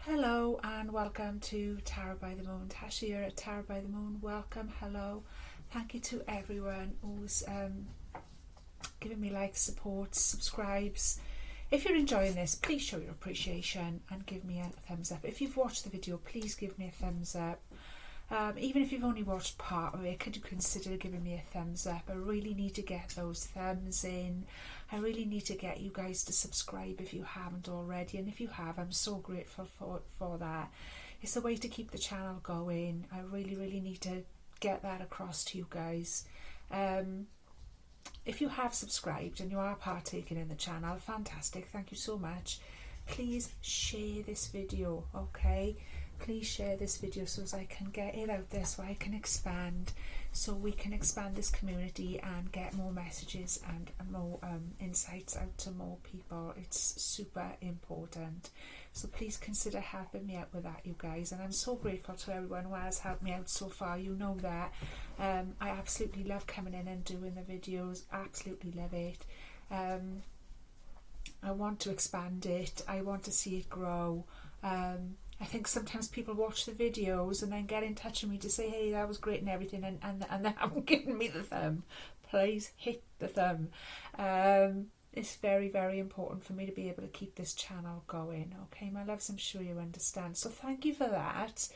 Hello and welcome to Tarot by the Moon. Tasha here at Tarot by the Moon. Welcome, hello. Thank you to everyone who's giving me likes, supports, subscribes. If you're enjoying this, please show your appreciation and give me a thumbs up. If you've watched the video, please give me a thumbs up. Even if you've only watched part of it, could you consider giving me a thumbs up? I really need to get those thumbs in. I really need to get you guys to subscribe if you haven't already, and if you have, I'm so grateful for that. It's a way to keep the channel going. I really need to get that across to you guys. If you have subscribed and you are partaking in the channel, fantastic, thank you so much. Please share this video, okay? Please share this video so as I can get it out there, so I can expand, so we can expand this community and get more messages and more insights out to more people. It's super important. So please consider helping me out with that, you guys. And I'm so grateful to everyone who has helped me out so far. You know that. I absolutely love coming in and doing the videos. Absolutely love it. I want to expand it. I want to see it grow. I think sometimes people watch the videos and then get in touch with me to say, hey, that was great and everything, and they haven't given me the thumb. Please hit the thumb. It's very important for me to be able to keep this channel going. Okay, my loves, I'm sure you understand. So thank you for that.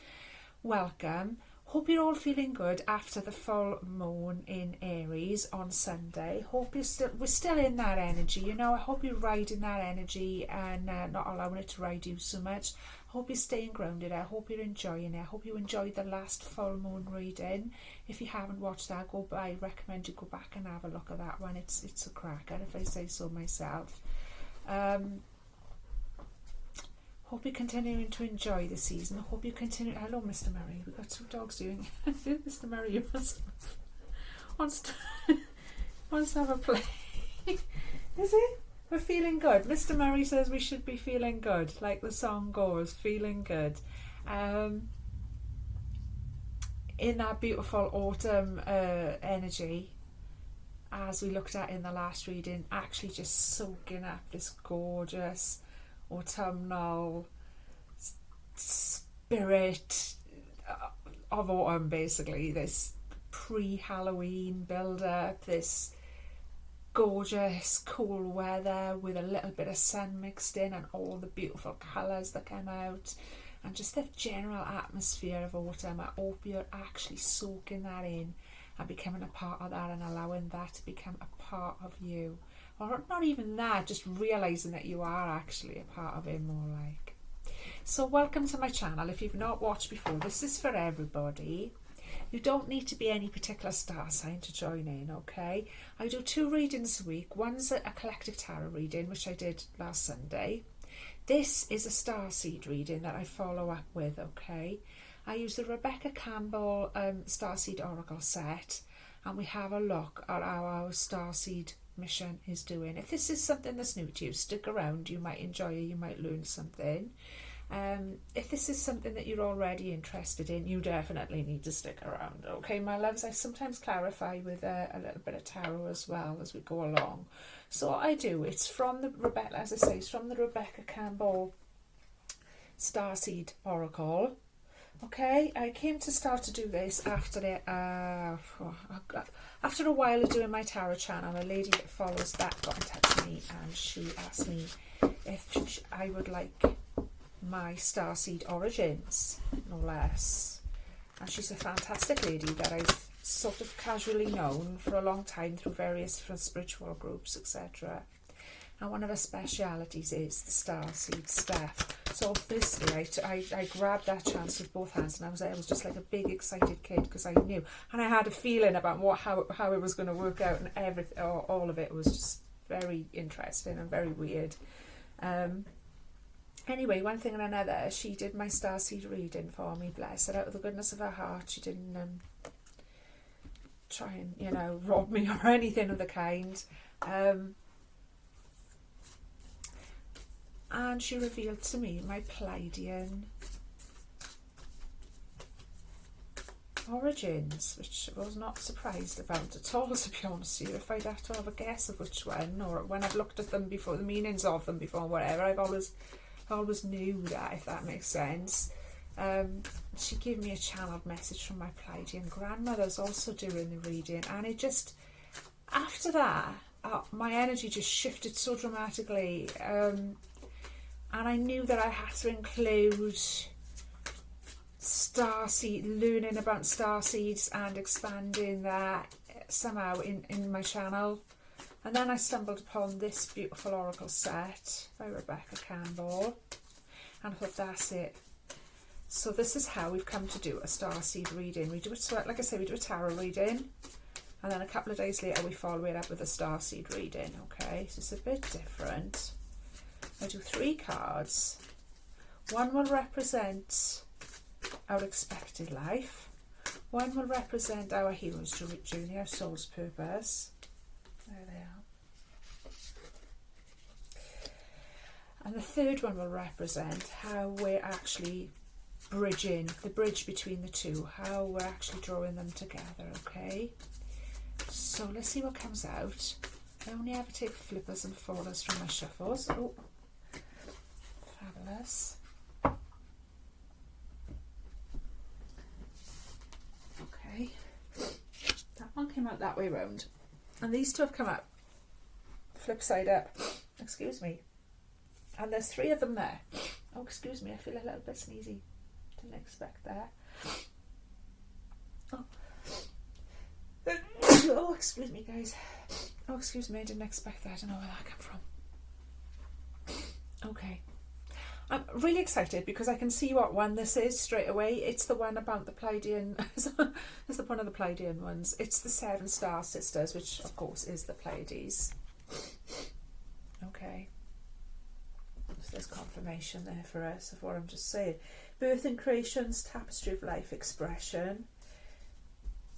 Welcome. Hope you're all feeling good after the full moon in Aries on Sunday. Hope we're still in that energy, you know. I hope you're riding that energy and not allowing it to ride you so much. I hope you're staying grounded. I hope you're enjoying it. I hope you enjoyed the last full moon reading. If you haven't watched that, I recommend you go back and have a look at that one. It's a cracker, if I say so myself. Hope you're continuing to enjoy the season. I hope you continue. Hello, Mr. Murray. We've got two dogs doing. Mr. Murray wants to have a play. Is it? We're feeling good. Mr. Murray says we should be feeling good, like the song goes, feeling good. In that beautiful autumn energy, as we looked at in the last reading, actually just soaking up this gorgeous autumnal spirit of autumn, basically. This pre-Halloween build-up, this gorgeous cool weather with a little bit of sun mixed in, and all the beautiful colours that come out, and just the general atmosphere of autumn. I hope you're actually soaking that in and becoming a part of that, and allowing that to become a part of you. Or not even that, just realising that you are actually a part of it, more like. So welcome to my channel. If you've not watched before, this is for everybody. You don't need to be any particular star sign to join in, okay? I do 2 readings a week. One's a collective tarot reading, which I did last Sunday. This is a starseed reading that I follow up with, okay? I use the Rebecca Campbell Starseed Oracle set, and we have a look at how our starseed mission is doing. If this is something that's new to you, stick around. You might enjoy it, you might learn something. If this is something that you're already interested in, you definitely need to stick around, okay, my loves? I sometimes clarify with a little bit of tarot as well as we go along. So what I do, it's from the Rebecca, as I say, it's from the Rebecca Campbell Starseed Oracle. Okay, I came to start to do this after a while of doing my tarot channel. A lady that follows that got in touch with me, and she asked me if I would like my starseed origins, no less. And she's a fantastic lady that I've sort of casually known for a long time through various different spiritual groups, etc. And one of her specialities is the starseed stuff. So obviously I grabbed that chance with both hands, and I was just like a big excited kid, because I knew, and I had a feeling about how it was going to work out, and everything, all of it was just very interesting and very weird. Anyway, one thing and another, she did my starseed reading for me, bless her, out of the goodness of her heart. She didn't try and, rob me or anything of the kind. And she revealed to me my Pleiadian origins, which I was not surprised about at all, to be honest with you. If I'd have to have a guess of which one, or when I've looked at them before, the meanings of them before, whatever, I've always I always knew that, if that makes sense. She gave me a channeled message from my Pleiadian grandmother's also during the reading, and it just, after that, my energy just shifted so dramatically, and I knew that I had to include starseed, learning about starseeds and expanding that somehow in my channel. And then I stumbled upon this beautiful oracle set by Rebecca Campbell, and I thought, that's it. So this is how we've come to do a starseed reading. We do it, like I say, we do a tarot reading, and then a couple of days later we follow it up with a starseed reading. Okay, so it's a bit different. I do 3 cards. One will represent our expected life. One will represent our hero's journey, our soul's purpose. There they are. And the third one will represent how we're actually bridging, the bridge between the two, how we're actually drawing them together, okay? So let's see what comes out. I only ever take flippers and folders from my shuffles. Oh, fabulous. Okay, that one came out that way round. And these two have come out flip side up. Excuse me. And there's 3 of them there. Oh, excuse me, I feel a little bit sneezy. Didn't expect that. Oh. Oh, excuse me, guys. Oh, excuse me, I didn't expect that. I don't know where that came from. Okay. I'm really excited because I can see what one this is straight away. It's the one about the Pleiadian. It's the one of the Pleiadian ones. It's the 7 star sisters, which of course is the Pleiades. Okay. So there's confirmation there for us of what I'm just saying. Birth and creations, tapestry of life expression.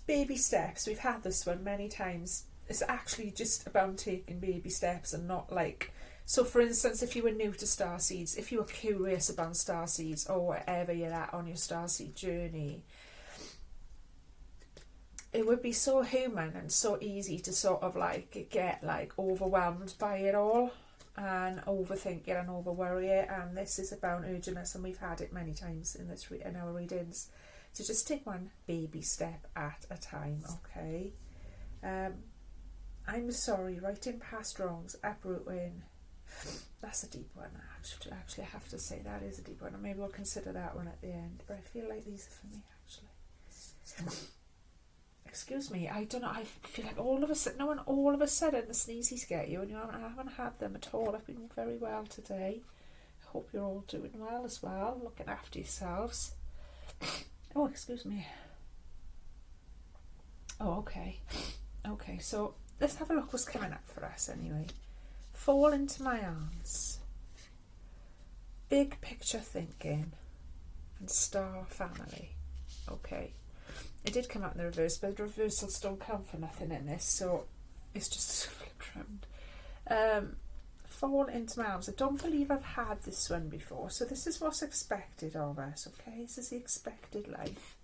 Baby steps. We've had this one many times. It's actually just about taking baby steps and not like... So for instance, if you were new to starseeds, if you were curious about starseeds or whatever you're at on your starseed journey, it would be so human and so easy to sort of like get like overwhelmed by it all and overthink it and overworry it. And this is about urging us, and we've had it many times in this in our readings, to just take one baby step at a time. Okay. I'm sorry, writing past wrongs, uprooting. That's a deep one. Actually, I have to say that is a deep one, and maybe we'll consider that one at the end. But I feel like these are for me, actually. Excuse me. I don't know. I feel like all of a sudden, the sneezies get you, and I haven't had them at all. I've been very well today. I hope you're all doing well as well, looking after yourselves. Oh, excuse me. Oh, okay. Okay, so let's have a look what's coming up for us anyway. Fall into my arms. Big picture thinking. And star family. Okay. It did come out in the reverse, but the reversals don't count for nothing in this, so it's just flipped round. Fall into my arms. I don't believe I've had this one before, so this is what's expected of us, okay? This is the expected life.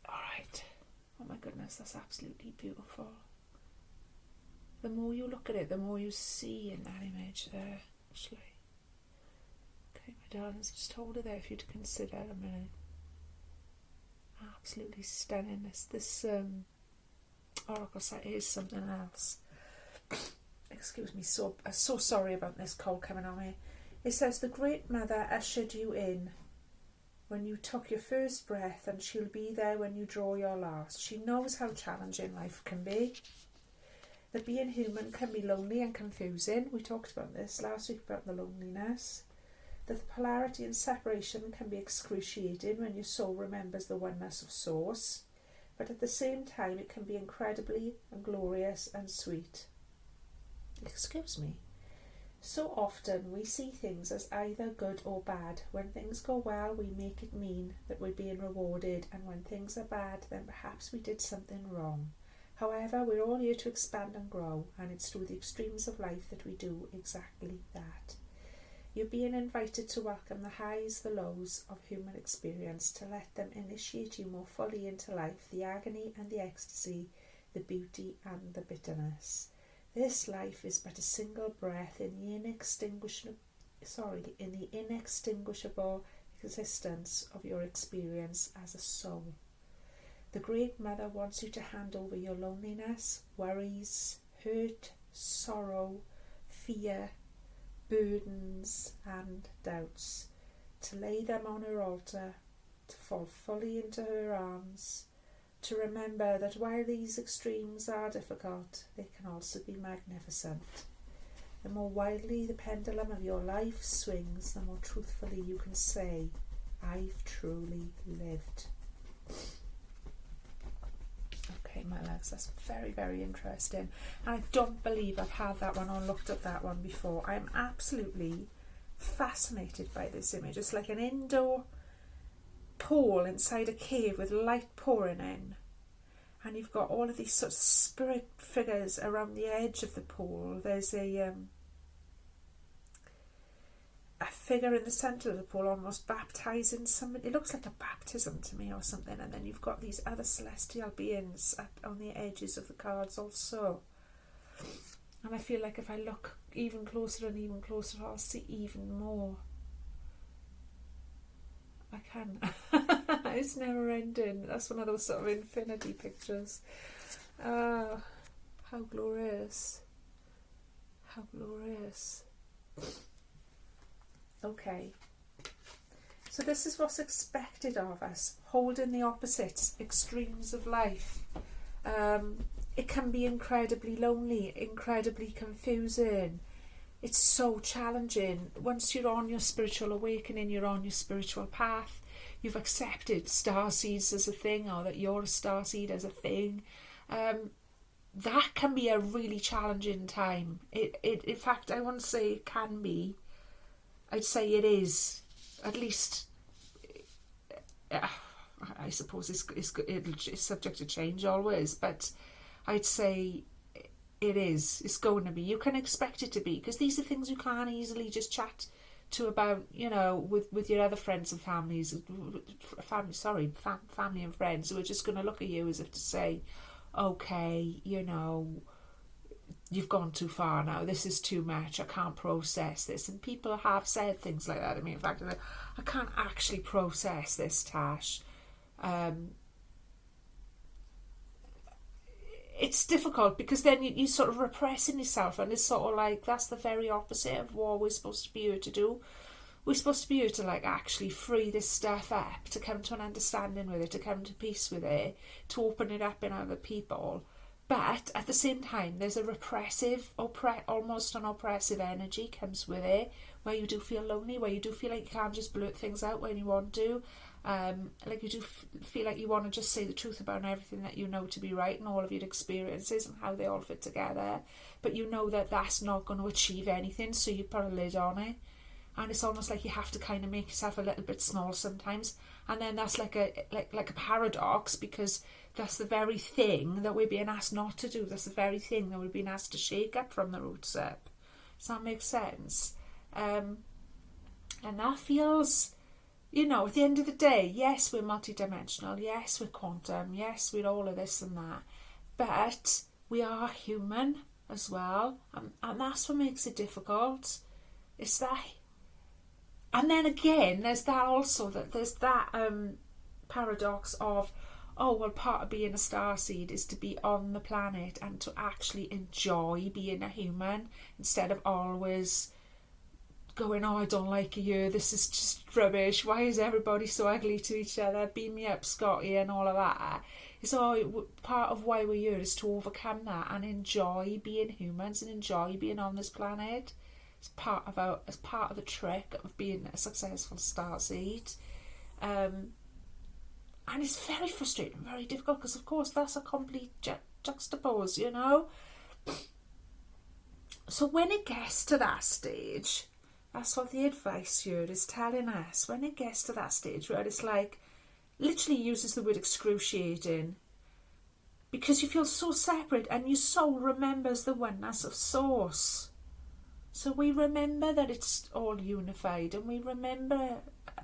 Alright. Oh my goodness, that's absolutely beautiful. The more you look at it, the more you see in that image there, actually. Okay, my darlings, just hold it there for you to consider a minute. Absolutely stunning. This oracle set is something else. Excuse me, so sorry about this cold coming on me. It says, the Great Mother ushered you in when you took your first breath, and she'll be there when you draw your last. She knows how challenging life can be. That being human can be lonely and confusing. We talked about this last week, about the loneliness. That the polarity and separation can be excruciating when your soul remembers the oneness of Source. But at the same time, it can be incredibly and glorious and sweet. Excuse me. So often we see things as either good or bad. When things go well, we make it mean that we're being rewarded, and when things are bad, then perhaps we did something wrong. However, we're all here to expand and grow, and it's through the extremes of life that we do exactly that. You're being invited to welcome the highs, the lows of human experience, to let them initiate you more fully into life, the agony and the ecstasy, the beauty and the bitterness. This life is but a single breath in the in the inextinguishable existence of your experience as a soul. The Great Mother wants you to hand over your loneliness, worries, hurt, sorrow, fear, burdens and doubts, to lay them on her altar, to fall fully into her arms, to remember that while these extremes are difficult, they can also be magnificent. The more wildly the pendulum of your life swings, the more truthfully you can say, I've truly lived. Okay, my loves, that's very, very interesting. And I don't believe I've had that one or looked at that one before. I'm absolutely fascinated by this image. It's like an indoor pool inside a cave with light pouring in. And you've got all of these sort of spirit figures around the edge of the pool. There's a figure in the centre of the pool almost baptising somebody. It looks like a baptism to me or something. And then you've got these other celestial beings up on the edges of the cards also. And I feel like if I look even closer and even closer, I'll see even more. I can. It's never ending. That's one of those sort of infinity pictures. How glorious. How glorious. Okay. So this is what's expected of us. Holding the opposite extremes of life. It can be incredibly lonely, incredibly confusing. It's so challenging. Once you're on your spiritual awakening, you're on your spiritual path, you've accepted starseeds as a thing, or that you're a starseed as a thing, that can be a really challenging time. It in fact, I wouldn't say it can be. I'd say it is. At least, I suppose it's subject to change always, but I'd say it is. It's going to be. You can expect it to be, because these are things you can't easily just chat to about, you know, with your other friends and family and friends who are just going to look at you as if to say, okay, you know, you've gone too far now. This is too much. I can't process this. And people have said things like that. I mean, in fact, I can't actually process this, Tash. It's difficult, because then you sort of repressing yourself, and it's sort of like that's the very opposite of what we're supposed to be here to do. We're supposed to be here to like actually free this stuff up, to come to an understanding with it, to come to peace with it, to open it up in other people. But at the same time, there's a repressive, almost an oppressive energy comes with it, where you do feel lonely, where you do feel like you can't just blurt things out when you want to. Like you do feel like you want to just say the truth about everything that you know to be right, and all of your experiences and how they all fit together, but you know that that's not going to achieve anything, so you put a lid on it. And it's almost like you have to kind of make yourself a little bit small sometimes, and then that's like a paradox, because that's the very thing that we're being asked not to do. That's the very thing that we're being asked to shake up from the roots up. Does that make sense? And that feels, you know, at the end of the day, yes, we're multidimensional, yes, we're quantum, yes, we're all of this and that, but we are human as well, and that's what makes it difficult. It's that, and then again, there's that also, that there's that paradox of, oh, well, part of being a starseed is to be on the planet and to actually enjoy being a human, instead of always going, oh, I don't like you, this is just rubbish, why is everybody so ugly to each other, beam me up, Scotty, and all of that. It's all part of why we're here, is to overcome that and enjoy being humans and enjoy being on this planet. It's part of the trick of being a successful starseed. And it's very frustrating, very difficult, because of course that's a complete juxtapose, you know. So when it gets to that stage, that's what the advice here is telling us. When it gets to that stage where it's like, literally uses the word excruciating, because you feel so separate and your soul remembers the oneness of source. So we remember that it's all unified, and we remember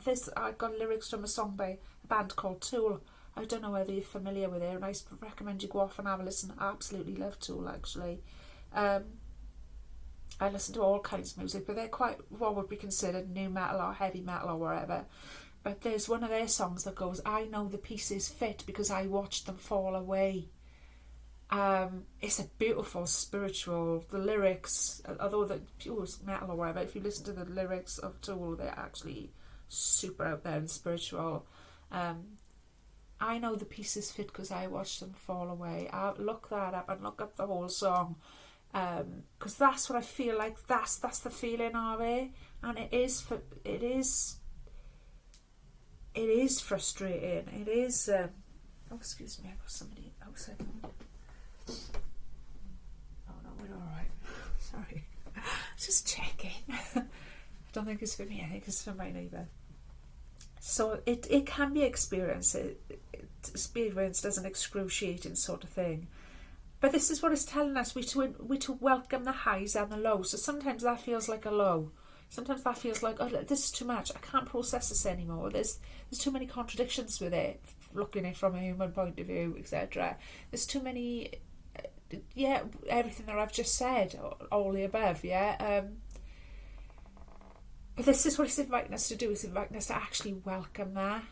this. I got lyrics from a song by a band called Tool. I don't know whether you're familiar with it, and I recommend you go off and have a listen. I absolutely love Tool, actually. I listen to all kinds of music, but they're quite what would be considered new metal or heavy metal or whatever. But there's one of their songs that goes, I know the pieces fit because I watched them fall away. It's a beautiful spiritual, the lyrics, although the pure metal or whatever, if you listen to the lyrics of Tool, they're actually super out there and spiritual. I know the pieces fit because I watched them fall away. I'll look that up and look up the whole song, because that's what I feel like. That's the feeling of it, and it is frustrating. It is. Oh, excuse me, I've got somebody outside. Oh no, we're all right. Sorry, just checking. I don't think it's for me. I think it's for my neighbour. So it can be experienced as an excruciating sort of thing. But this is what it's telling us. We to welcome the highs and the lows. So sometimes that feels like a low. Sometimes that feels like, oh, this is too much. I can't process this anymore. There's too many contradictions with it, looking at it from a human point of view, etc. There's too many, everything that I've just said, all the above, But this is what it's inviting us to do. It's inviting us to actually welcome that,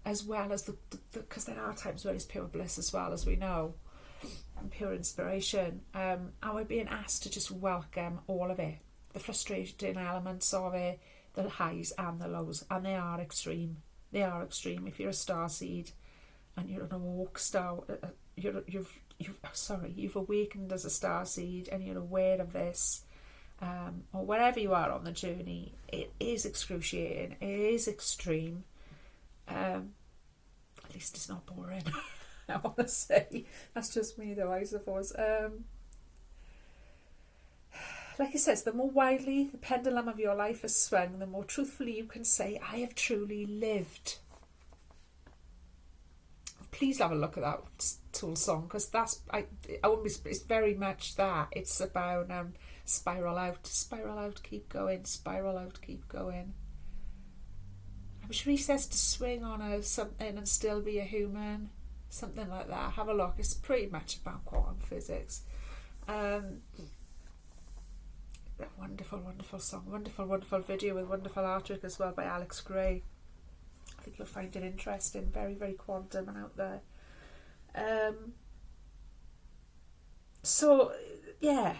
as well as because there are times where it's pure bliss as well, as we know, and pure inspiration. And we're being asked to just welcome all of it. The frustrating elements of it, the highs and the lows, and they are extreme. They are extreme. If you're a starseed and you're an awoke star, you've awakened as a starseed and you're aware of this, or wherever you are on the journey, it is excruciating. It is extreme. At least it's not boring. I want to say that's just me, though. I suppose. Like it says, the more widely the pendulum of your life has swung, the more truthfully you can say, I have truly lived. Please have a look at that Tool song, because it's very much that. It's about spiral out, keep going, spiral out, keep going. I'm sure he says to swing on something and still be a human, something like that. Have a look. It's pretty much about quantum physics. Wonderful, wonderful song, wonderful video with wonderful artwork as well by Alex Gray. I think you'll find it interesting, very, very quantum and out there. So yeah,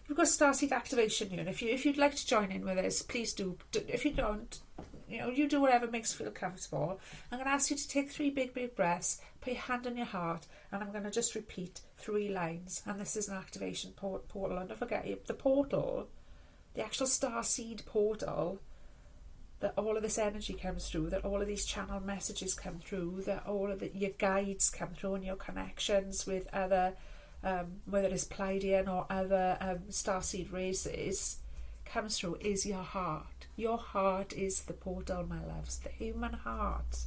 you've got Starseed Activation Unit. If you'd like to join in with us, please do. If you don't, you do whatever makes you feel comfortable. I'm going to ask you to take 3 big breaths, put your hand on your heart, and I'm going to just repeat 3 lines. And this is an activation portal. And don't forget, the portal, the actual starseed portal, that all of this energy comes through, that all of these channel messages come through, that all of your guides come through, and your connections with other, whether it's Pleiadian or other starseed races, comes through, is your heart. Your heart is the portal, my loves. The human heart.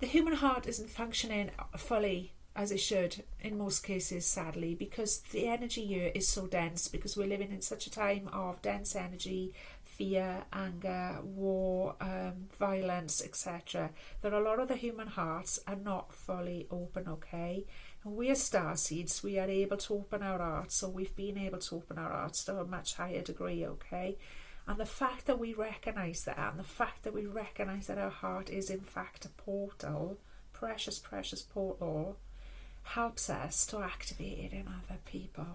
The human heart isn't functioning fully as it should in most cases, sadly, because the energy here is so dense, because we're living in such a time of dense energy, fear, anger, war, violence, etc. that a lot of the human hearts are not fully open, okay? And we are starseeds, we are able to open our hearts, so we've been able to open our hearts to a much higher degree, okay? And the fact that we recognise that, and the fact that we recognise that our heart is in fact a portal, precious, precious portal, helps us to activate it in other people.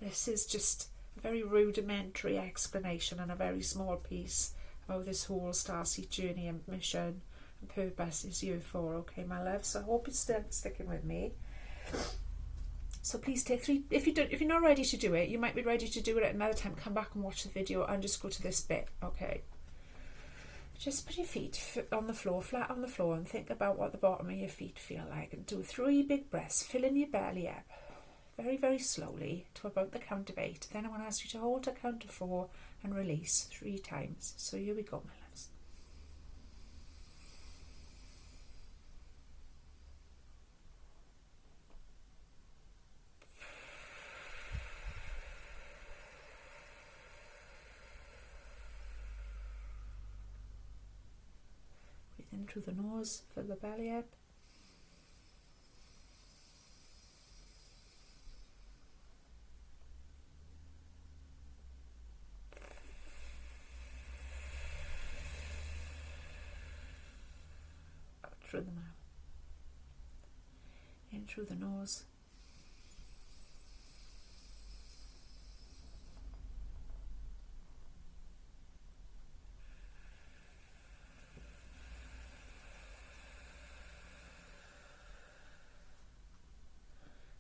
This is just a very rudimentary explanation and a very small piece of how this whole starseed journey and mission and purpose is you for, okay, my love? So I hope you're still sticking with me. So please take 3. If you're not ready to do it, you might be ready to do it at another time. Come back and watch the video and just go to this bit, okay? Just put your feet on the floor, flat on the floor, and think about what the bottom of your feet feel like, and do 3 big breaths, filling your belly up very, very slowly to about the count of 8. Then I want to ask you to hold to count of 4 and release 3 times. So here we go, my loves. Breathe in through the nose, fill the belly up. through the mouth. In through the nose.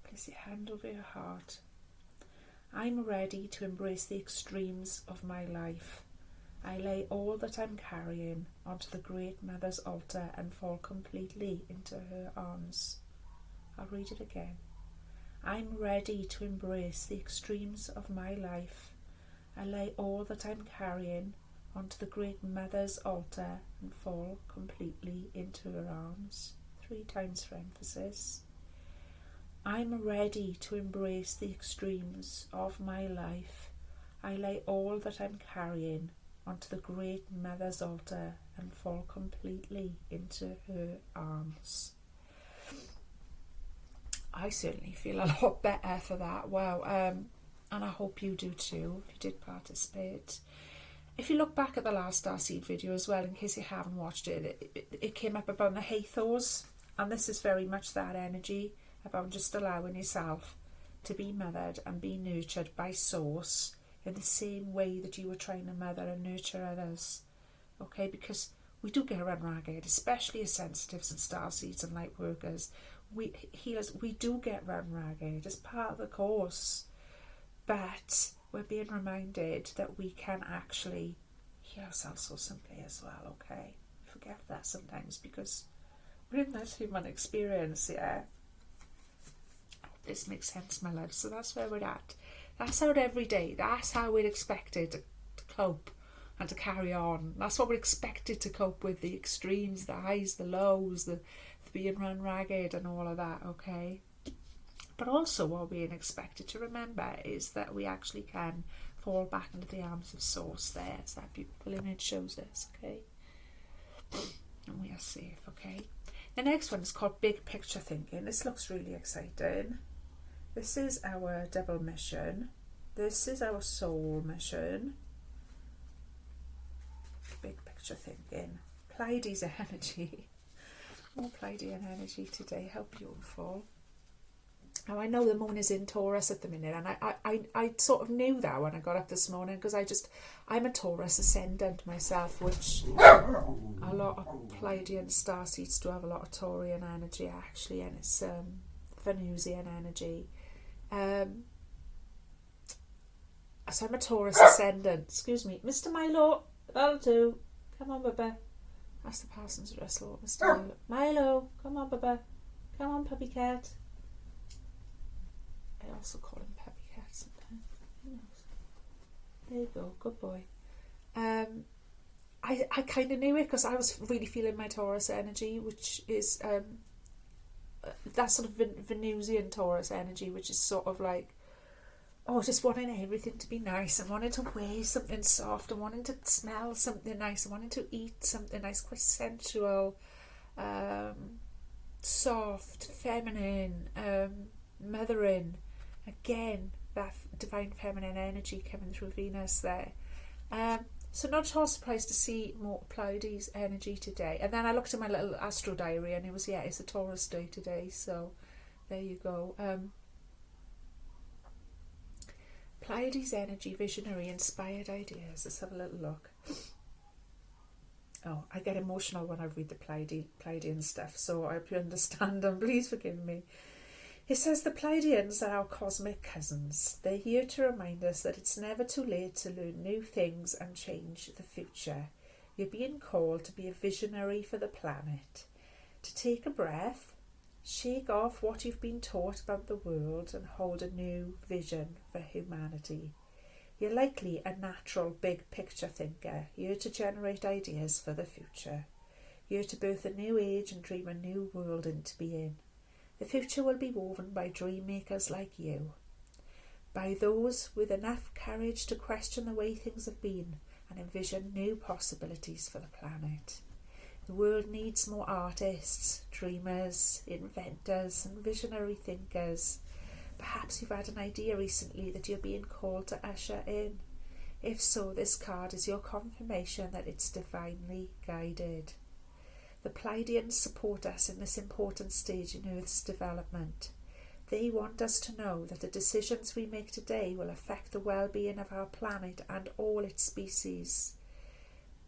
Place your hand over your heart. I'm ready to embrace the extremes of my life. I lay all that I'm carrying onto the Great Mother's altar and fall completely into her arms. I'll read it again. I'm ready to embrace the extremes of my life. I lay all that I'm carrying onto the Great Mother's altar and fall completely into her arms. 3 times for emphasis. I'm ready to embrace the extremes of my life. I lay all that I'm carrying onto the Great Mother's altar and fall completely into her arms. I certainly feel a lot better for that. Wow. And I hope you do too, if you did participate. If you look back at the last Starseed video as well, in case you haven't watched it, it came up about the Hathors, and this is very much that energy about just allowing yourself to be mothered and be nurtured by Source in the same way that you were trying to mother and nurture others. Okay, because we do get run ragged, especially as sensitives and starseeds and light workers. We healers, we do get run ragged as part of the course, but we're being reminded that we can actually heal ourselves so simply as well. Okay, forget that sometimes because we're in that human experience. Yeah, this makes sense, my love. So that's where we're at. That's our everyday. That's how we're expected to cope and to carry on. That's what we're expected to cope with, the extremes, the highs, the lows, the being run ragged and all of that, okay? But also what we're expected to remember is that we actually can fall back into the arms of Source there, as that beautiful image shows us, okay? And we are safe, okay? The next one is called Big Picture Thinking. This looks really exciting. This is our double mission. This is our soul mission. Big Picture Thinking. Pleiades energy. More Pleiadian energy today. How beautiful. Now I know the moon is in Taurus at the minute, and I sort of knew that when I got up this morning, because I'm a Taurus ascendant myself, which a lot of Pleiadian starseeds do have a lot of Taurian energy actually, and it's Venusian energy. So I'm a Taurus ascendant. Excuse me, Mr. Milo, that'll do. Come on, Bubba. That's the Parsons Russell, Mr. Milo. Milo, come on, Bubba. Come on, puppy cat. I also call him puppy cat sometimes. Who knows? There you go, good boy. I kind of knew it because I was really feeling my Taurus energy, which is that sort of Venusian Taurus energy, which is sort of like, just wanting everything to be nice and wanting to wear something soft and wanting to smell something nice and wanting to eat something nice, quite sensual, soft, feminine, mothering. Again, that divine feminine energy coming through Venus there. So not at all surprised to see more Pleiades energy today. And then I looked at my little astro diary and it was, it's a Taurus day today. So there you go. Pleiades energy, visionary, inspired ideas. Let's have a little look. Oh, I get emotional when I read the Pleiadian stuff, so I hope you understand, and please forgive me. It says the Pleiadians are our cosmic cousins. They're here to remind us that it's never too late to learn new things and change the future. You're being called to be a visionary for the planet, to take a breath, shake off what you've been taught about the world and hold a new vision for humanity. You're likely a natural big picture thinker, here to generate ideas for the future. You're to birth a new age and dream a new world into being. The future will be woven by dream makers like you, by those with enough courage to question the way things have been and envision new possibilities for the planet. The world needs more artists, dreamers, inventors and visionary thinkers. Perhaps you've had an idea recently that you're being called to usher in. If so, this card is your confirmation that it's divinely guided. The Pleiadians support us in this important stage in Earth's development. They want us to know that the decisions we make today will affect the well-being of our planet and all its species.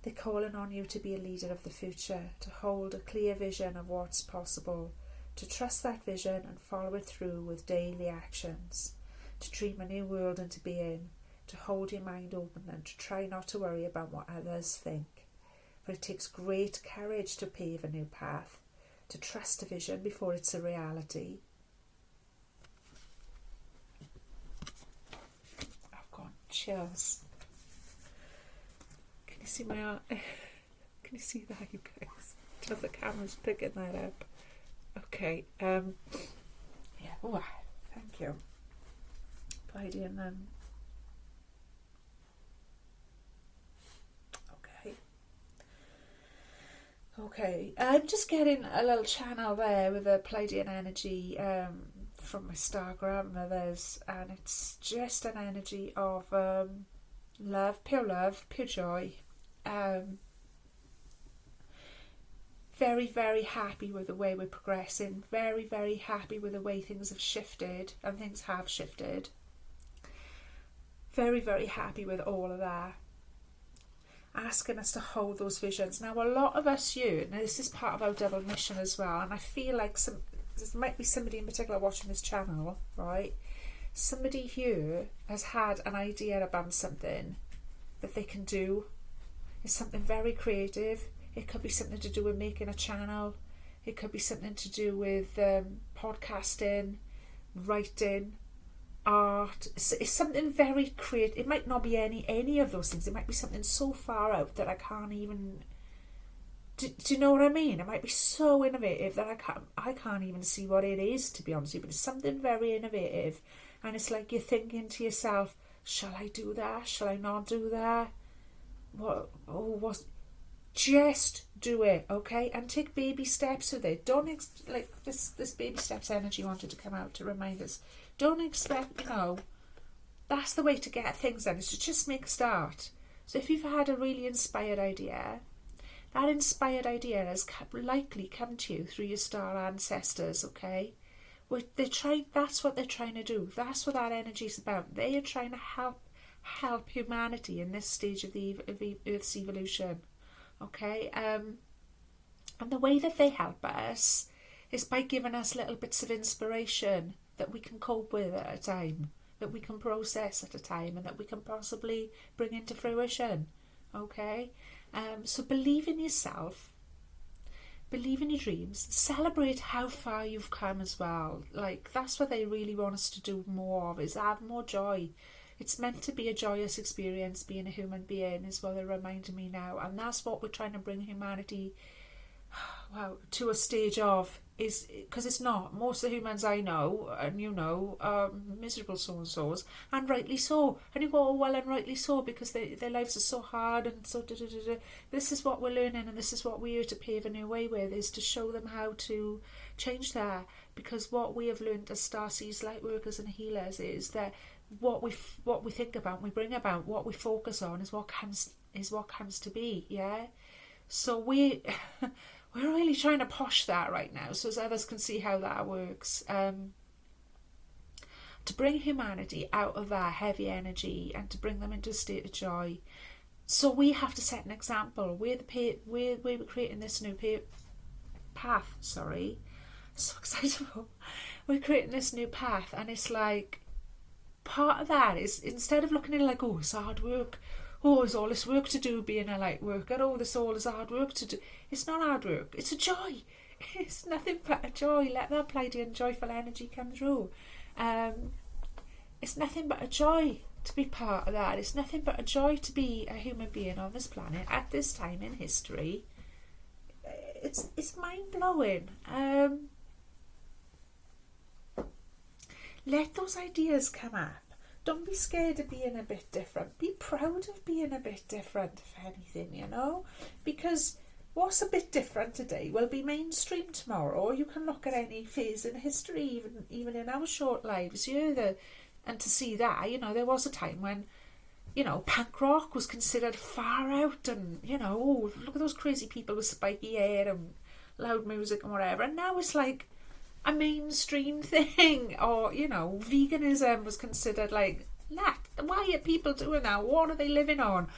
They're calling on you to be a leader of the future, to hold a clear vision of what's possible, to trust that vision and follow it through with daily actions, to dream a new world into being, to hold your mind open and to try not to worry about what others think. For it takes great courage to pave a new path, to trust a vision before it's a reality. I've got chills. Can you see my art? Can you see that, you guys? I don't know if the camera's picking that up. Okay. Yeah. Oh, thank you. Pleiadian. Okay, I'm just getting a little channel there with a Pleiadian energy from my star grandmothers, and it's just an energy of love, pure joy. Very, very happy with the way we're progressing. Very, very happy with the way things have shifted, and things have shifted. Very, very happy with all of that. Asking us to hold those visions. Now, a lot of us here, now this is part of our double mission as well, and I feel like there might be somebody in particular watching this channel, right? Somebody here has had an idea about something that they can do. It's something very creative. It could be something to do with making a channel. It could be something to do with podcasting, writing, art. It's something very creative. It might not be any of those things. It might be something so far out that I can't even. Do you know what I mean? It might be so innovative that I can't even see what it is, to be honest with you. But it's something very innovative, and it's like you're thinking to yourself, "Shall I do that? Shall I not do that? What? Just do it, okay? And take baby steps with it. Don't like this baby steps energy wanted to come out to remind us. Don't expect, that's the way to get things done, is to just make a start. So if you've had a really inspired idea, that inspired idea has likely come to you through your star ancestors, okay? That's what they're trying to do. That's what that energy is about. They are trying to help humanity in this stage of the Earth's evolution, okay? And the way that they help us is by giving us little bits of inspiration that we can cope with at a time, that we can process at a time, and that we can possibly bring into fruition, okay? So believe in yourself, believe in your dreams, celebrate how far you've come as well. Like, that's what they really want us to do more of, is have more joy. It's meant to be a joyous experience, being a human being, is what they're reminding me now, and that's what we're trying to bring humanity to a stage of, is because it's not. Most of the humans I know, and are miserable so-and-sos, and rightly so. And you go, oh, well, and rightly so, because their lives are so hard, and so da-da-da-da. This is what we're learning, and this is what we're here to pave a new way with, is to show them how to change that. Because what we have learned as Starseeds, light workers and healers, is that what we think about, we bring about, what we focus on is what comes to be, yeah? So we're really trying to push that right now, so as others can see how that works, to bring humanity out of that heavy energy and to bring them into a state of joy. So we have to set an example. We're creating this new path. Sorry, so excitable. We're creating this new path, and it's like, part of that is, instead of looking at it like, oh, it's hard work, oh, there's all this work to do being a light worker, oh, there's all this hard work to do. It's not hard work, it's a joy. It's nothing but a joy. Let that Pleiadian joyful energy come through. It's nothing but a joy to be part of that. It's nothing but a joy to be a human being on this planet at this time in history. It's mind-blowing. Let those ideas come up. Don't be scared of being a bit different. Be proud of being a bit different, if anything, because what's a bit different today will be mainstream tomorrow. Or you can look at any phase in history, even in our short lives, and to see that, there was a time when, punk rock was considered far out, and, oh, look at those crazy people with spiky hair, and loud music and whatever. And now it's like a mainstream thing. Or, you know, veganism was considered like, nah, why are people doing that? What are they living on?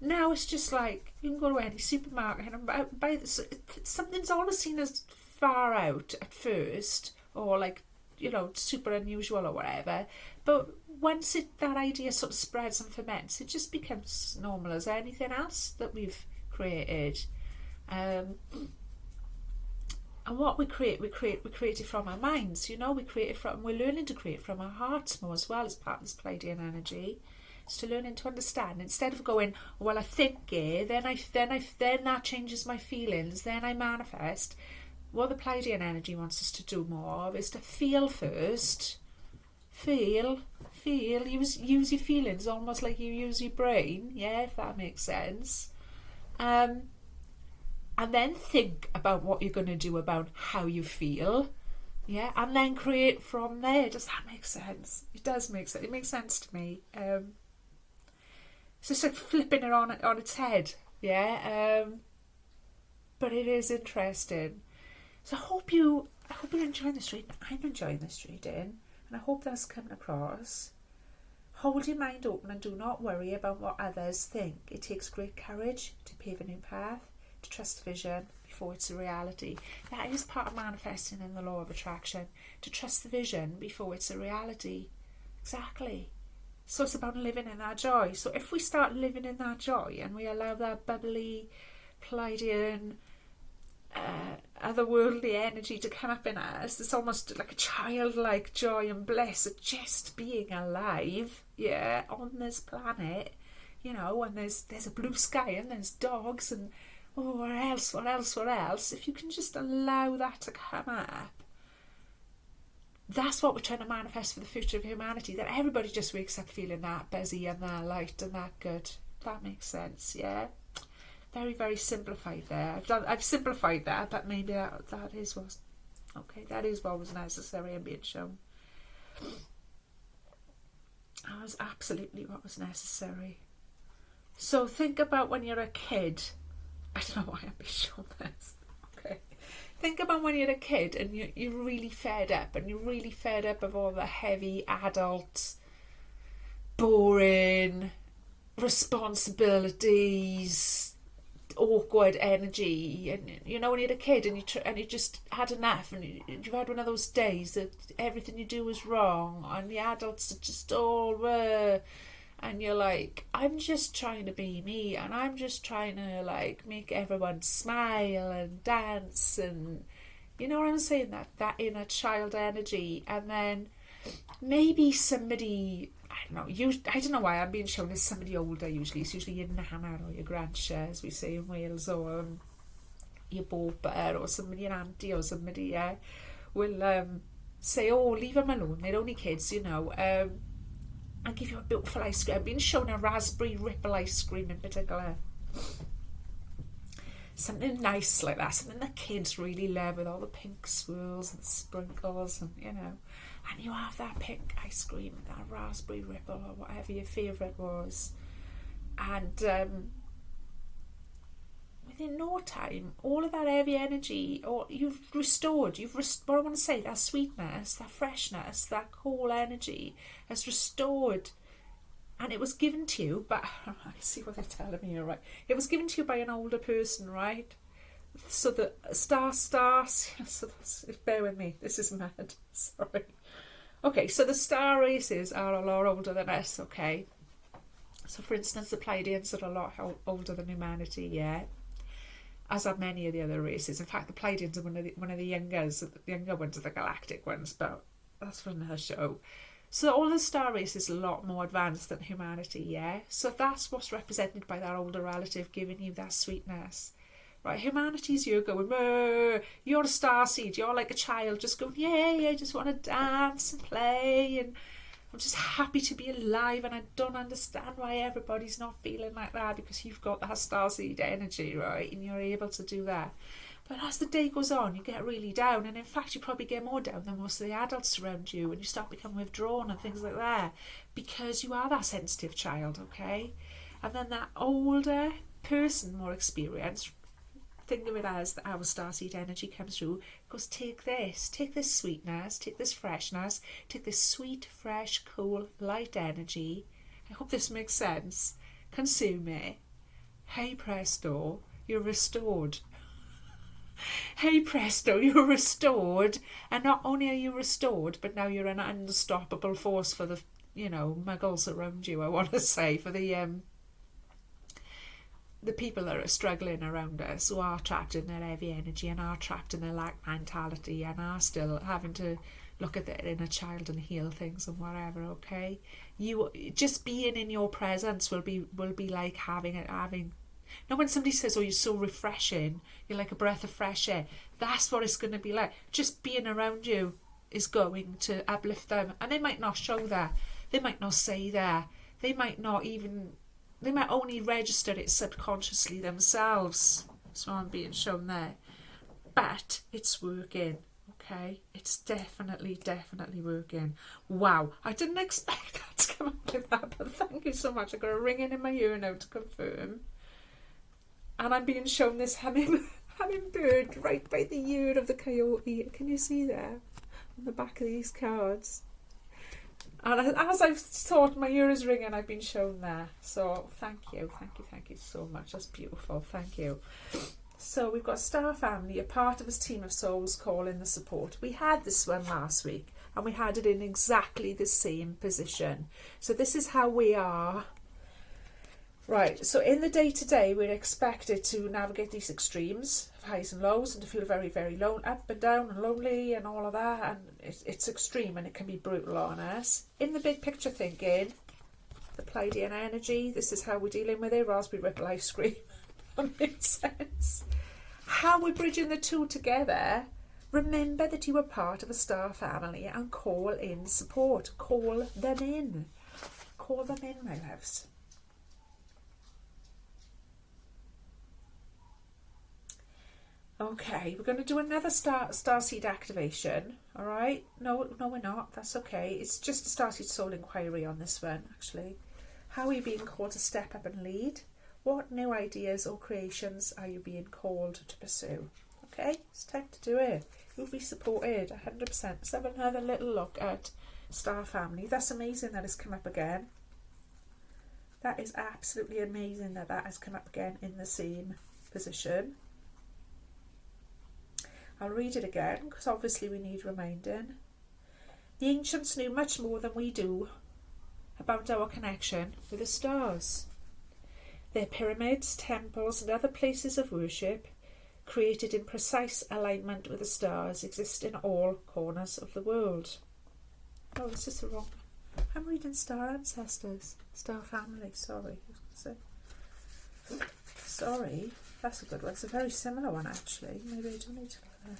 Now it's just like, you can go to any supermarket and buy this. Something's always seen as far out at first, or like, you know, super unusual or whatever. But once that idea sort of spreads and ferments, it just becomes normal as anything else that we've created. And what we create it from our minds, you know, we're learning to create from our hearts more as well, as part of this Pleiadian energy. It's to learning to understand, instead of going, well, I think then that changes my feelings, then I manifest. What the Pleiadian energy wants us to do more of is to feel first. Feel, use your feelings almost like you use your brain, yeah, if that makes sense. And then think about what you're going to do about how you feel, yeah, and then create from there. Does that make sense? It does make sense. It makes sense to me. It's just like flipping it on its head, yeah. But it is interesting. So I hope you're enjoying this reading. I'm enjoying this reading, and I hope that's coming across. Hold your mind open and do not worry about what others think. It takes great courage to pave a new path, to trust the vision before it's a reality. That is part of manifesting in the law of attraction. To trust the vision before it's a reality. Exactly. So it's about living in that joy. So if we start living in that joy and we allow that bubbly, Pleiadian, otherworldly energy to come up in us, it's almost like a childlike joy and bliss at just being alive, yeah, on this planet, you know, and there's a blue sky and there's dogs and what else. If you can just allow that to come up, that's what we're trying to manifest for the future of humanity, that everybody just wakes up feeling that busy and that light and that good. That makes sense, yeah? Very, very simplified there. I've simplified that, but maybe that is what was necessary and being shown. That was absolutely what was necessary. So think about when you're a kid. I don't know why I'm being shown this. Okay. Think about when you're a kid and you're really fed up, and you're really fed up of all the heavy adult, boring responsibilities, awkward energy, and you know, when you're a kid and you just had enough, and you've had one of those days that everything you do is wrong and the adults are just all and you're like, I'm just trying to be me, and I'm just trying to like make everyone smile and dance, and you know what I'm saying, that inner child energy. And then maybe somebody, I don't know why I'm being shown as somebody older. Usually it's usually your nana or your grandshare, as we say in Wales, or your bopa, or somebody, an auntie or somebody, yeah, will say, oh, leave them alone, they're only kids, you know, and give you a beautiful ice cream. I've been shown a raspberry ripple ice cream in particular. Something nice like that, something that kids really love, with all the pink swirls and sprinkles, and you know, and you have that pink ice cream, that raspberry ripple, or whatever your favourite was, and within no time, all of that heavy energy, or what I want to say, that sweetness, that freshness, that cool energy has restored, and it was given to you, but I see what they're telling me here, right? It was given to you by an older person, right? So the stars, bear with me, this is mad, sorry. Okay, so the star races are a lot older than us, okay? So for instance, the Pleiadians are a lot older than humanity, yeah? As are many of the other races. In fact, the Pleiadians are one of the younger ones of the galactic ones, but that's for another show. So all the star race is a lot more advanced than humanity, yeah? So that's what's represented by that older relative giving you that sweetness. Right, humanity's you going, you're a starseed, you're like a child, just going, yeah, just want to dance and play, and I'm just happy to be alive, and I don't understand why everybody's not feeling like that, because you've got that starseed energy, right, and you're able to do that. But as the day goes on, you get really down, and in fact you probably get more down than most of the adults around you, and you start becoming withdrawn and things like that, because you are that sensitive child, okay? And then that older person, more experienced, think of it as our starseed energy comes through. It goes, take this sweetness, take this freshness, take this sweet, fresh, cool, light energy. I hope this makes sense. Consume it. Hey presto, you're restored. Hey presto, you're restored. And not only are you restored, but now you're an unstoppable force for the, muggles around you, I want to say, for the people that are struggling around us, who are trapped in their heavy energy and are trapped in their lack mentality and are still having to look at their inner child and heal things and whatever. Okay, you just being in your presence will be like having. Now, when somebody says, "Oh, you're so refreshing," you're like a breath of fresh air. That's what it's going to be like. Just being around you is going to uplift them, and they might not show that. They might not say that. They might only register it subconsciously themselves. So I'm being shown there. But it's working, okay? It's definitely working. Wow, I didn't expect that to come up with that, but thank you so much. I got a ringing in my ear now to confirm. And I'm being shown this hummingbird right by the ear of the coyote. Can you see there? On the back of these cards. And as I've thought my ear is ringing, I've been shown there. So thank you so much. That's beautiful. Thank you. So we've got Star Family, a part of his team of souls calling the support. We had this one last week, and we had it in exactly the same position. So this is how we are. Right, so in the day-to-day, we're expected to navigate these extremes of highs and lows, and to feel very, very low, up and down and lonely and all of that, and it's extreme and it can be brutal on us. In the big picture thinking, the Pleiadian energy, this is how we're dealing with it, raspberry ripple ice cream. That makes sense. How we're bridging the two together, remember that you are part of a star family and call in support. Call them in. Call them in, my loves. Okay, we're going to do another starseed activation, all right? No, we're not. That's okay. It's just a starseed soul inquiry on this one, actually. How are you being called to step up and lead? What new ideas or creations are you being called to pursue? Okay, it's time to do it. You'll be supported 100%. Let's have another little look at Star Family. That's amazing that it's come up again. That is absolutely amazing that has come up again in the same position. I'll read it again because obviously we need reminding. The ancients knew much more than we do about our connection with the stars. Their pyramids, temples and other places of worship, created in precise alignment with the stars, exist in all corners of the world. Oh, this is the wrong. I'm reading Star Ancestors. Star Family, sorry. Sorry, that's a good one. It's a very similar one actually. Maybe I don't need to go there.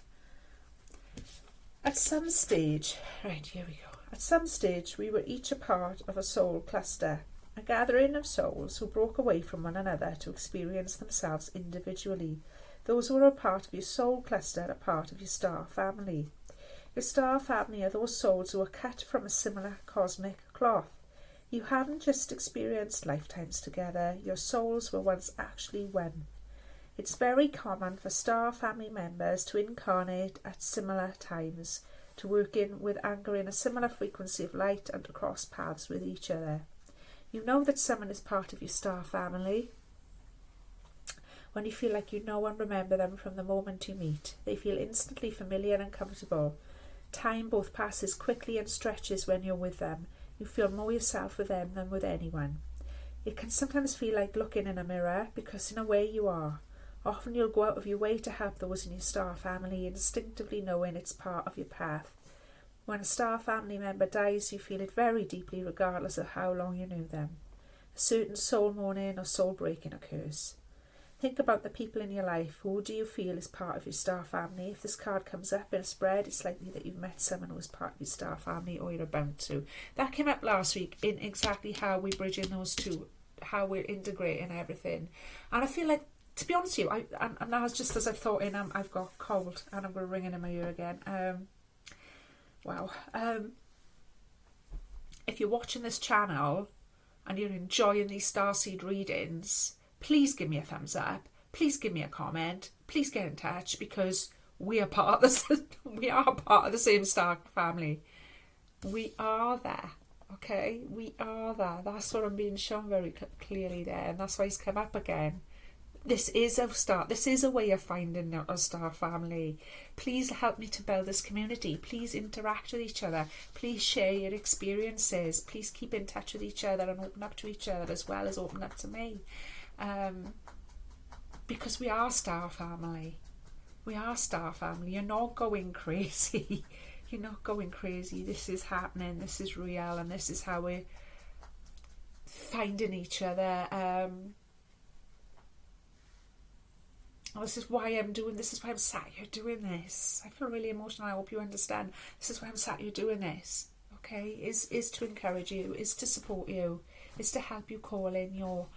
At some stage, right, here we go. At some stage we were each a part of a soul cluster, a gathering of souls who broke away from one another to experience themselves individually. Those who are a part of your soul cluster are part of your star family. Your star family are those souls who are cut from a similar cosmic cloth. You haven't just experienced lifetimes together, your souls were once actually one. It's very common for star family members to incarnate at similar times, to work in with anger in a similar frequency of light and to cross paths with each other. You know that someone is part of your star family when you feel like you know and remember them from the moment you meet. They feel instantly familiar and comfortable. Time both passes quickly and stretches when you're with them. You feel more yourself with them than with anyone. It can sometimes feel like looking in a mirror because in a way you are. Often you'll go out of your way to help those in your star family, instinctively knowing it's part of your path. When a star family member dies, you feel it very deeply regardless of how long you knew them. A certain soul mourning or soul breaking occurs. Think about the people in your life. Who do you feel is part of your star family? If this card comes up in a spread, it's likely that you've met someone who is part of your star family or you're about to. That came up last week in exactly how we're bridging those two, how we're integrating everything. And I feel like, to be honest with you, and now just as I've thought in, I've got cold and I'm going to ring it in my ear again. Wow. If you're watching this channel and you're enjoying these starseed readings, please give me a thumbs up. please give me a comment. Please get in touch, because we are part of the same star family. We are there. Okay, we are there. That's what I'm being shown very clearly there, and that's why he's come up again. This is a start. This is a way of finding a star family. Please help me to build this community. Please interact with each other. Please share your experiences. Please keep in touch with each other and open up to each other as well as open up to me. Because we are star family. We are star family. You're not going crazy. You're not going crazy. This is happening. This is real, and this is how we're finding each other. This is why I'm doing this. Is why I'm sat here doing this. I feel really emotional. I hope you understand. This is why I'm sat here doing this. Okay, is to encourage you, is to support you, is to help you call in your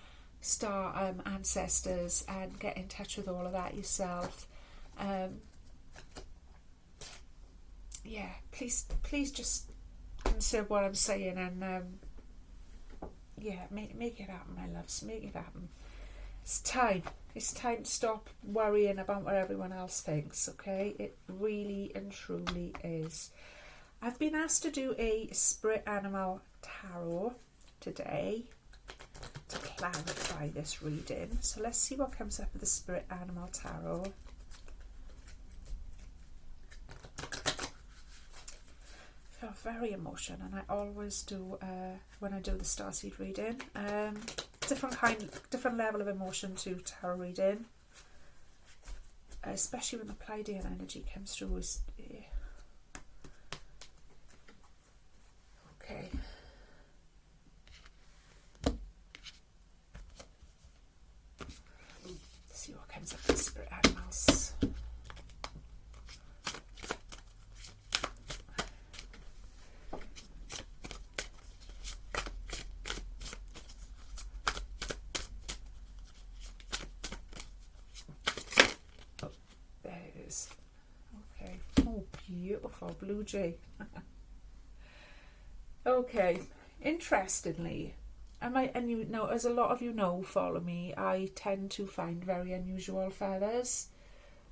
star ancestors and get in touch with all of that yourself. Yeah, please just consider what I'm saying, and yeah, make it happen, my loves. Make it happen. It's time. It's time to stop worrying about what everyone else thinks, okay? It really and truly is. I've been asked to do a spirit animal tarot today to clarify this reading. So let's see what comes up with the spirit animal tarot. I feel very emotional, and I always do when I do the starseed reading. Different level of emotion to tarot reading, especially when the Pleiadian energy comes through. Okay. Let's see what comes up with spirit animals. Okay. Oh, beautiful blue jay. Okay. Interestingly, and you know, as a lot of you know, follow me, I tend to find very unusual feathers.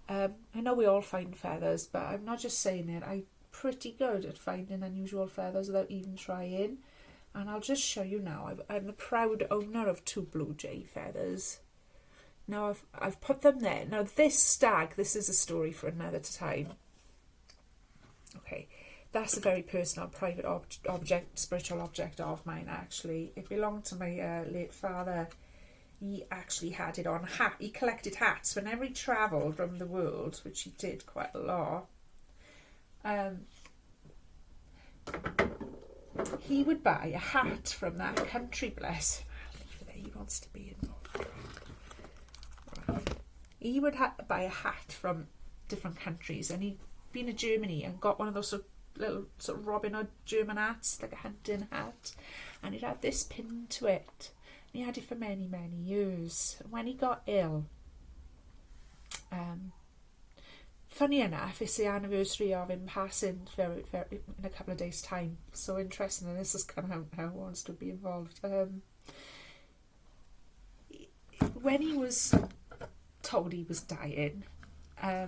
I know we all find feathers, but I'm not just saying it. I'm pretty good at finding unusual feathers without even trying. And I'll just show you now. I'm the proud owner of 2 blue jay feathers. Now I've put them there. Now this stag, this is a story for another time. Okay, that's a very personal, private object, spiritual object of mine actually. It belonged to my late father. He actually had it on hat. He collected hats whenever he travelled around the world, which he did quite a lot. He would buy a hat from that country, bless him. He wants to be involved. He would buy a hat from different countries, and he'd been to Germany and got one of those little sort of Robin Hood German hats, like a hunting hat, and it had this pin to it. And he had it for many, many years. And when he got ill, funny enough, it's the anniversary of him passing very, very in a couple of days' time. So interesting, and this is kind of how he wants to be involved. When he was told he was dying, I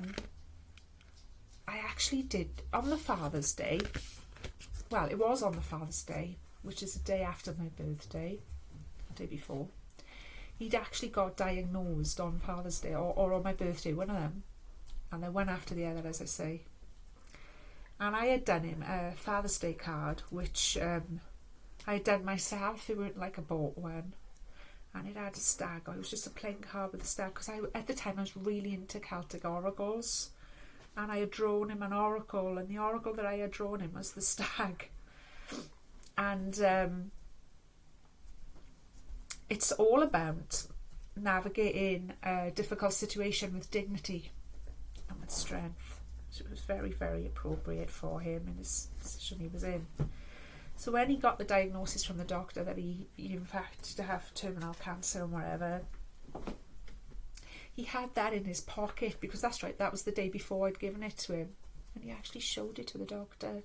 actually did, on the Father's Day, well, it was on the Father's Day, which is the day after my birthday, the day before. He'd actually got diagnosed on Father's Day, or on my birthday, one of them, and then one after the other, as I say. And I had done him a Father's Day card, which I had done myself. It weren't like a bought one. And it had a stag. It was just a plain card with a stag, because at the time I was really into Celtic oracles, and I had drawn him an oracle, and the oracle that I had drawn him was the stag. And it's all about navigating a difficult situation with dignity and with strength. So it was very, very appropriate for him in his position he was in. So when he got the diagnosis from the doctor that he in fact to have terminal cancer and whatever, he had that in his pocket, because that's right, that was the day before I'd given it to him, and he actually showed it to the doctor.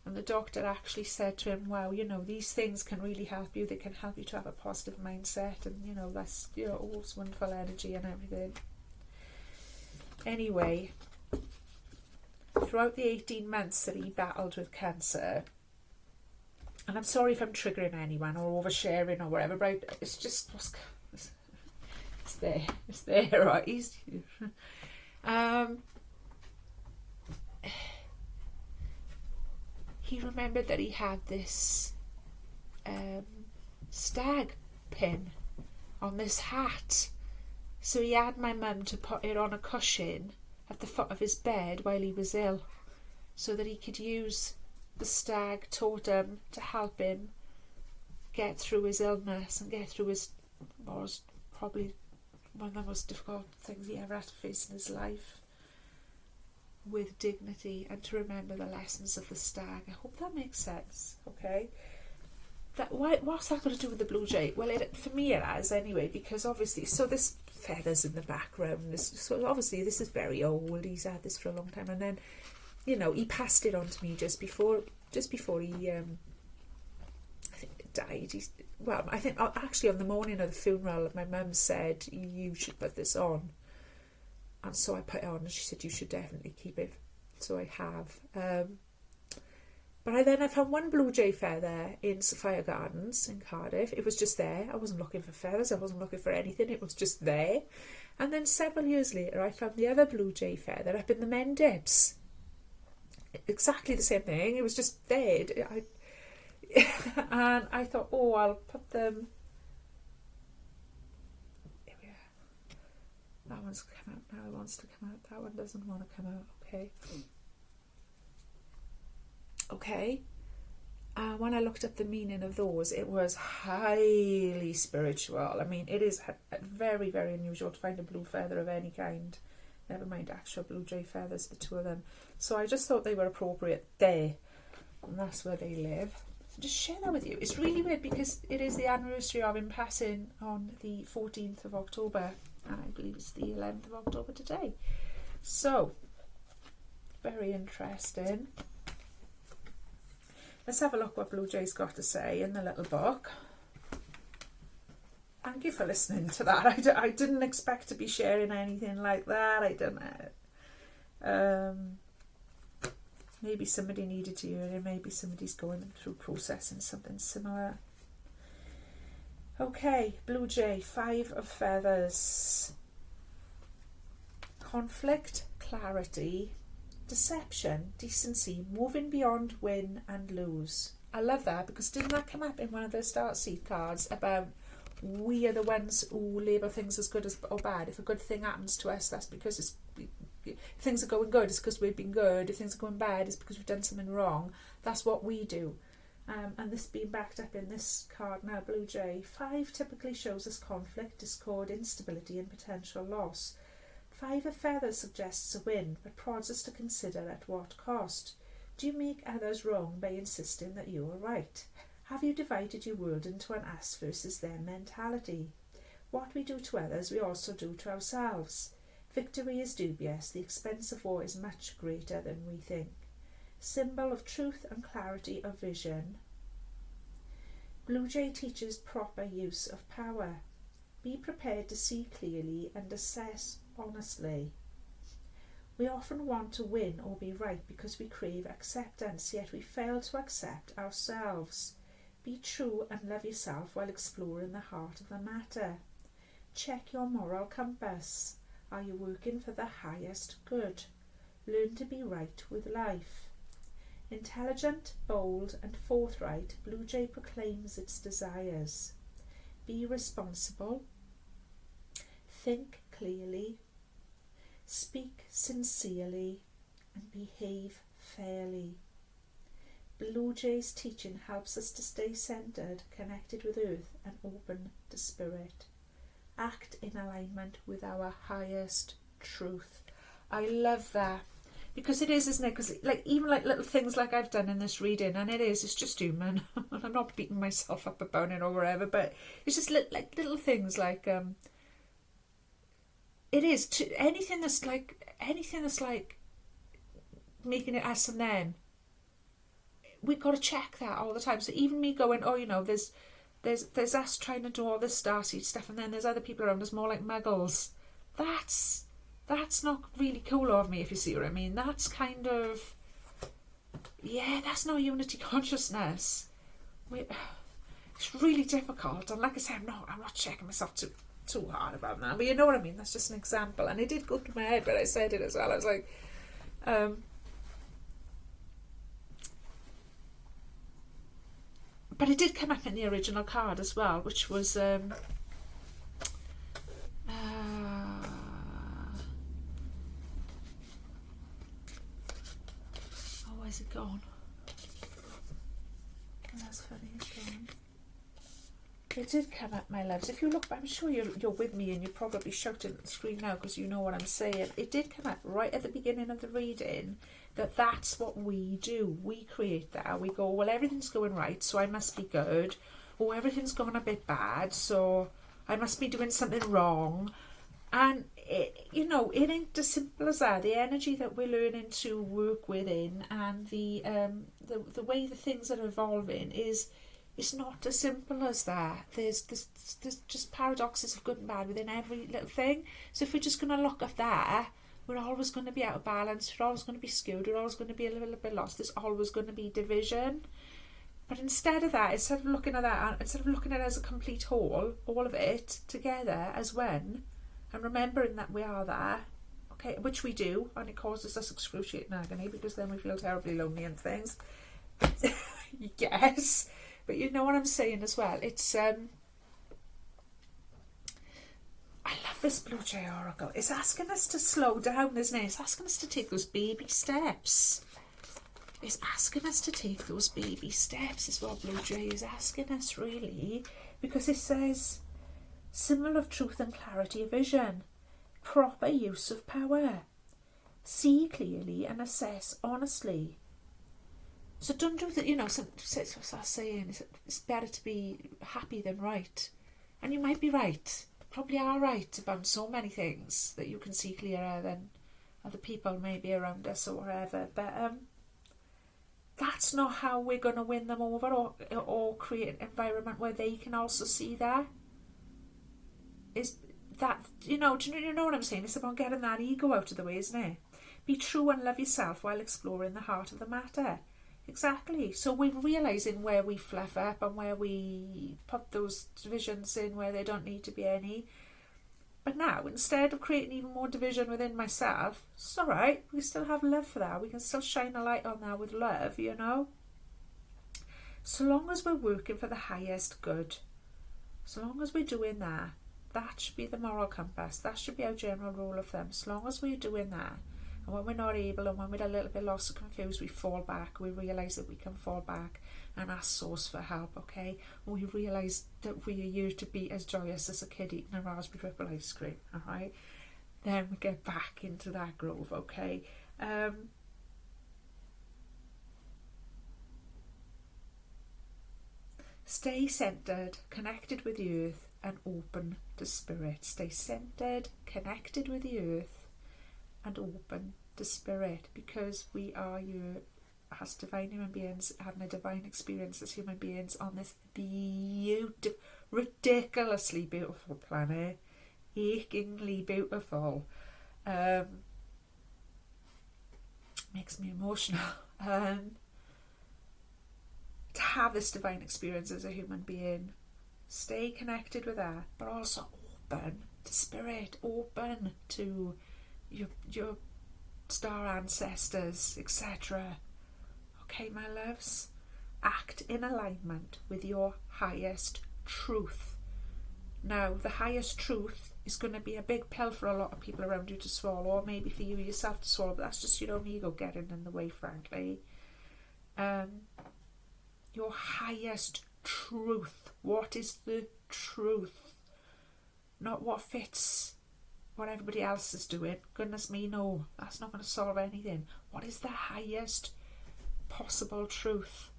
And the doctor actually said to him, wow, these things can really help you. They can help you to have a positive mindset, and, that's, all's wonderful energy and everything. Anyway, throughout the 18 months that he battled with cancer, and I'm sorry if I'm triggering anyone or oversharing or whatever, but it's just, it's there, right? He remembered that he had this stag pin on this hat. So he had my mum to put it on a cushion at the foot of his bed while he was ill, so that he could use the stag totem to help him get through his illness and get through what was probably one of the most difficult things he ever had to face in his life, with dignity, and to remember the lessons of the stag. I hope that makes sense. Okay, what's that got to do with the blue jay? Well, for me it has anyway, because obviously, so this feathers in the background, so obviously this is very old. He's had this for a long time, and then he passed it on to me just before he I think died. I think actually on the morning of the funeral, my mum said, you should put this on. And so I put it on, and she said, you should definitely keep it. So I have. But I found one blue jay feather in Sophia Gardens in Cardiff. It was just there. I wasn't looking for feathers. I wasn't looking for anything. It was just there. And then several years later, I found the other blue jay feather up in the Mendips. Exactly the same thing. It was just there. And I thought, I'll put them... That one's come out now. It wants to come out. That one doesn't want to come out. Okay. When I looked up the meaning of those, it was highly spiritual. I mean, it is very, very unusual to find a blue feather of any kind. Never mind actual blue jay feathers, the two of them. So I just thought they were appropriate there. And that's where they live. So just share that with you. It's really weird because it is the anniversary of him passing on the 14th of October. And I believe it's the 11th of October today. So, very interesting. Let's have a look what Blue Jay's got to say in the little book. Thank you for listening to that. I didn't expect to be sharing anything like that. I don't know. Maybe somebody needed to hear it. Maybe somebody's going through processing something similar. Okay, Blue Jay, 5 of feathers. Conflict, clarity, deception, decency, moving beyond win and lose. I love that, because didn't that come up in one of the Starseed cards about we are the ones who label things as good as or bad. If a good thing happens to us, that's because if things are going good, it's because we've been good. If things are going bad, it's because we've done something wrong. That's what we do. And this being backed up in this card now, Blue Jay. 5 typically shows us conflict, discord, instability and potential loss. 5 of feathers suggests a win, but prods us to consider at what cost. Do you make others wrong by insisting that you are right? Have you divided your world into an us versus them mentality? What we do to others, we also do to ourselves. Victory is dubious. The expense of war is much greater than we think. Symbol of truth and clarity of vision. Blue Jay teaches proper use of power. Be prepared to see clearly and assess honestly. We often want to win or be right because we crave acceptance, yet we fail to accept ourselves. Be true and love yourself while exploring the heart of the matter. Check your moral compass. Are you working for the highest good? Learn to be right with life. Intelligent, bold and forthright, Blue Jay proclaims its desires. Be responsible. Think clearly. Speak sincerely and behave fairly. Blue Jay's teaching helps us to stay centered, connected with earth and open to spirit. Act in alignment with our highest truth. I love that. Because it is, isn't it? Because even little things like I've done in this reading, and it's just human. I'm not beating myself up about it or whatever, but it's just little things like it is anything that's like making it us and them. we've got to check that all the time. So even me going, oh, there's us trying to do all this starseed stuff, and then there's other people around us more like muggles. That's not really cool of me, if you see what I mean. That's kind of, that's not unity consciousness. It's really difficult, and like I said, I'm not checking myself too hard about that, but you know what I mean. That's just an example, and it did go through my head, but I said it as well. I was like, but it did come up in the original card as well, which was oh, where's it gone? Oh, that's funny, it's gone. It did come up, my loves. If you look, I'm sure you're with me and you're probably shouting at the screen now because you know what I'm saying. It did come up right at the beginning of the reading that that's what we do. We create that. We go, well, everything's going right, so I must be good. Or everything's going a bit bad, so I must be doing something wrong. And, it ain't as simple as that. The energy that we're learning to work within and the way the things are evolving it's not as simple as that. There's just paradoxes of good and bad within every little thing. So if we're just going to look at that, we're always going to be out of balance. We're always going to be skewed. We're always going to be a little bit lost. There's always going to be division. But instead of that, instead of looking at it as a complete whole, all of it together as one, and remembering that we are there, okay, which we do, and it causes us excruciating agony because then we feel terribly lonely and things. Yes. But you know what I'm saying as well. It's I love this Blue Jay Oracle. It's asking us to slow down, isn't it? It's asking us to take those baby steps. It's asking us to take those baby steps is what Blue Jay is asking us, really. Because it says, symbol of truth and clarity of vision. Proper use of power. See clearly and assess honestly. So don't do that, some saying it's better to be happy than right. And you might be right. Probably are right about so many things that you can see clearer than other people maybe around us or whatever. But that's not how we're going to win them over or create an environment where they can also see that. Is that, do you know what I'm saying? It's about getting that ego out of the way, isn't it? Be true and love yourself while exploring the heart of the matter. Exactly. So we're realising where we fluff up and where we put those divisions in where they don't need to be any. But now, instead of creating even more division within myself, it's all right. We still have love for that. We can still shine a light on that with love, So long as we're working for the highest good, so long as we're doing that, that should be the moral compass. That should be our general rule of thumb. As long as we're doing that, and when we're not able and when we're a little bit lost or confused, we fall back. We realise that we can fall back and ask Source for help, okay? And we realise that we are used to be as joyous as a kid eating a raspberry triple ice cream, all right? Then we get back into that groove, okay? Stay centred, connected with the earth and open to spirit. Stay centred, connected with the earth and open to spirit, because we are here as divine human beings having a divine experience as human beings on this beautiful, ridiculously beautiful planet, achingly beautiful. Makes me emotional. To have this divine experience as a human being, stay connected with that, but also open to spirit, open to your star ancestors, etc. Okay, my loves? Act in alignment with your highest truth. Now, the highest truth is going to be a big pill for a lot of people around you to swallow, or maybe for you yourself to swallow, but that's just your own ego getting in the way, frankly. Your highest truth. What is the truth? Not what fits what everybody else is doing. Goodness me, no. That's not going to solve anything. What is the highest possible truth?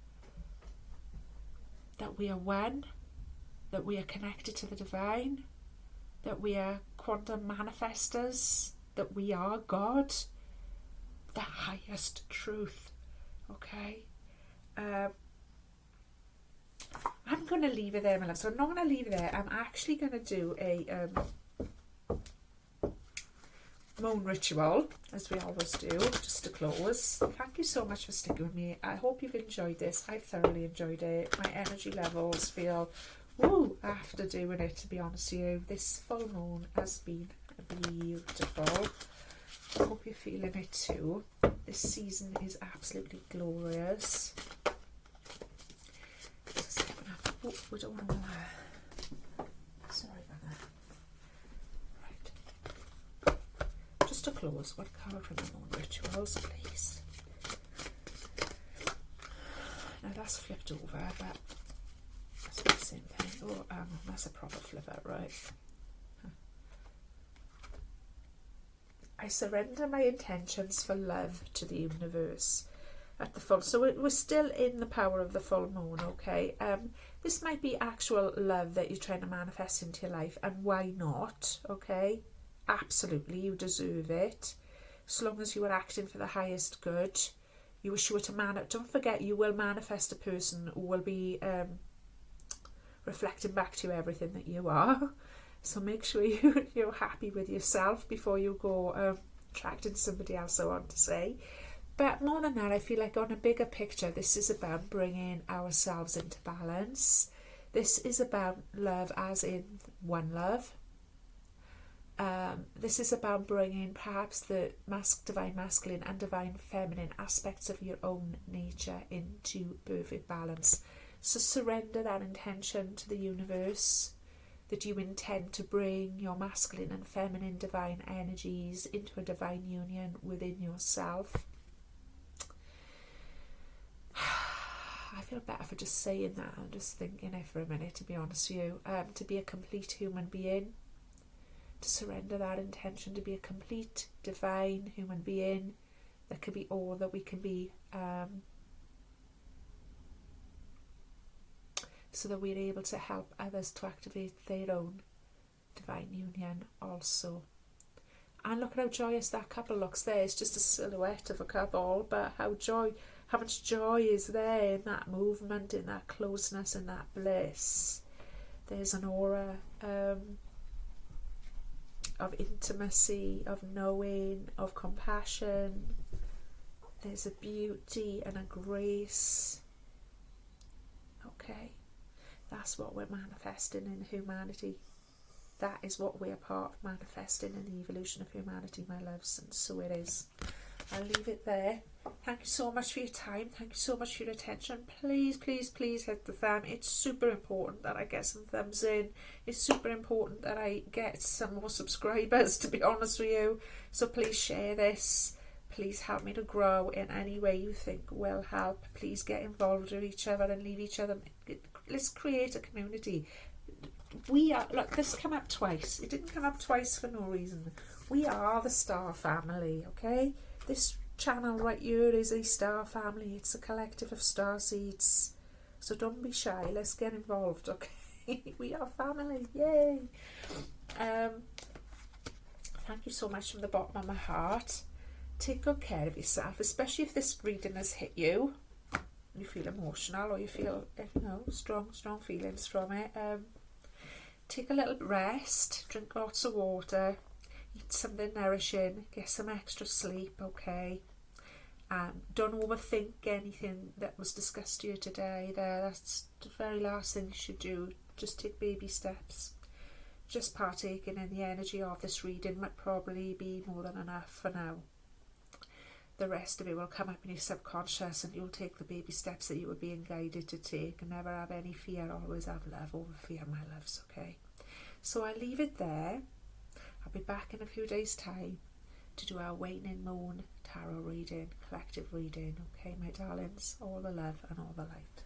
That we are one, that we are connected to the divine, that we are quantum manifestors, that we are God. The highest truth, okay? I'm going to leave it there, my love. So I'm not going to leave it there. I'm actually going to do a moon ritual, as we always do, just to close. Thank you so much for sticking with me. I hope you've enjoyed this. I thoroughly enjoyed it. My energy levels feel woo after doing it, to be honest with you. This full moon has been beautiful. I hope you're feeling it too. This season is absolutely glorious. Oh, we don't want to sorry about that. Right. Just to close, what card from the moon rituals, please? Now that's flipped over, but that's the same thing. Oh, that's a proper flipper, right? I surrender my intentions for love to the universe at the full. So we're still in the power of the full moon, okay? This might be actual love that you're trying to manifest into your life, and why not, okay? Absolutely, you deserve it. As long as you are acting for the highest good, you are sure to don't forget, you will manifest a person who will be reflecting back to you everything that you are. So make sure you're happy with yourself before you go attracting somebody else, I want to say. But more than that, I feel like on a bigger picture, this is about bringing ourselves into balance. This is about love as in one love. This is about bringing perhaps the divine masculine and divine feminine aspects of your own nature into perfect balance. So surrender that intention to the universe, that you intend to bring your masculine and feminine divine energies into a divine union within yourself. I feel better for just saying that and just thinking it for a minute, to be honest with you. To be a complete human being, to surrender that intention to be a complete divine human being that can be all that we can be, so that we're able to help others to activate their own divine union also. And look at how joyous that couple looks there. It's just a silhouette of a couple, but how much joy is there in that movement, in that closeness, in that bliss. There's an aura of intimacy, of knowing, of compassion. There's a beauty and a grace. Okay, that's what we're manifesting in humanity. That is what we're part of manifesting in the evolution of humanity, my loves, and so it is. I'll leave it there. Thank you so much for your time. Thank you so much for your attention. Please, please, please hit the thumb. It's super important that I get some thumbs in. It's super important that I get some more subscribers, to be honest with you. So please share this. Please help me to grow in any way you think will help. Please get involved with each other and leave each other. Let's create a community. We are, look, this came up twice. It didn't come up twice for no reason. We are the Star family, okay? This channel right here is a star family. It's a collective of star seeds. So don't be shy. Let's get involved, okay? We are family. Yay! Thank you so much from the bottom of my heart. Take good care of yourself, especially if this reading has hit you. You feel emotional, or you feel, strong feelings from it. Take a little rest. Drink lots of water. Eat something nourishing, get some extra sleep, okay? Don't overthink anything that was discussed here today. That's the very last thing you should do. Just take baby steps. Just partaking in the energy of this reading might probably be more than enough for now. The rest of it will come up in your subconscious, and you'll take the baby steps that you were being guided to take, and never have any fear. Always have love over fear, my loves, okay? So I'll leave it there. I'll be back in a few days' time to do our waning moon tarot reading, collective reading. Okay, my darlings, all the love and all the light.